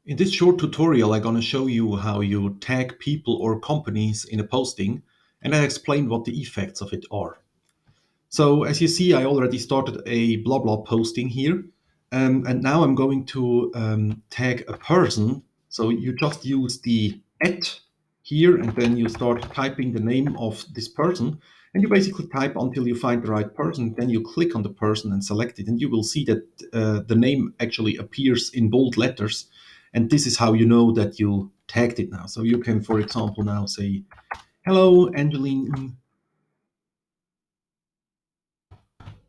In this short tutorial, I'm going to show you how you tag people or companies in a posting, and I explain what the effects of it are. So as you see, I already started a blah blah posting here, and now I'm going to tag a person. So you just use the @ here, and then you start typing the name of this person, and you basically type until you find the right person. Then you click on the person and select it, and you will see that the name actually appears in bold letters, and this is how you know that you tagged it now. So you can, for example, now say, "Hello, Angeline.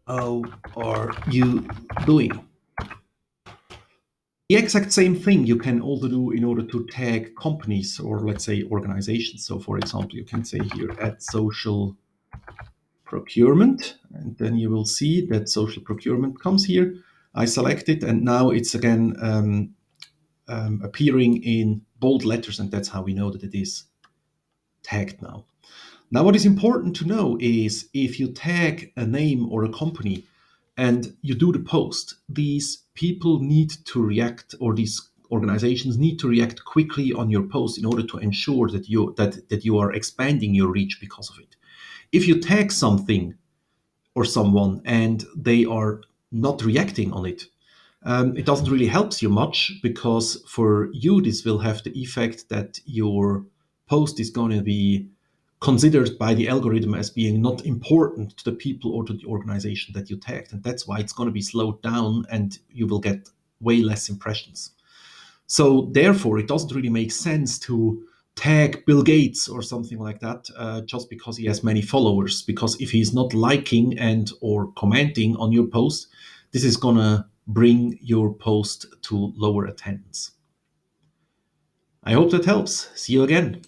How are you doing?" The exact same thing you can also do in order to tag companies or, let's say, organizations. So for example, you can say here @social procurement, and then you will see that social procurement comes here. I select it, and now it's again appearing in bold letters, and that's how we know that it is tagged now. Now, what is important to know is if you tag a name or a company and you do the post, these people need to react, or these organizations need to react quickly on your post in order to ensure that you are expanding your reach because of it. If you tag something or someone and they are not reacting on it, it doesn't really help you much, because for you this will have the effect that your post is going to be considered by the algorithm as being not important to the people or to the organization that you tagged, and that's why it's going to be slowed down and you will get way less impressions. So therefore it doesn't really make sense to tag Bill Gates or something like that just because he has many followers, because if he's not liking and or commenting on your post, this is going to bring your post to lower attendance. I hope that helps. See you again.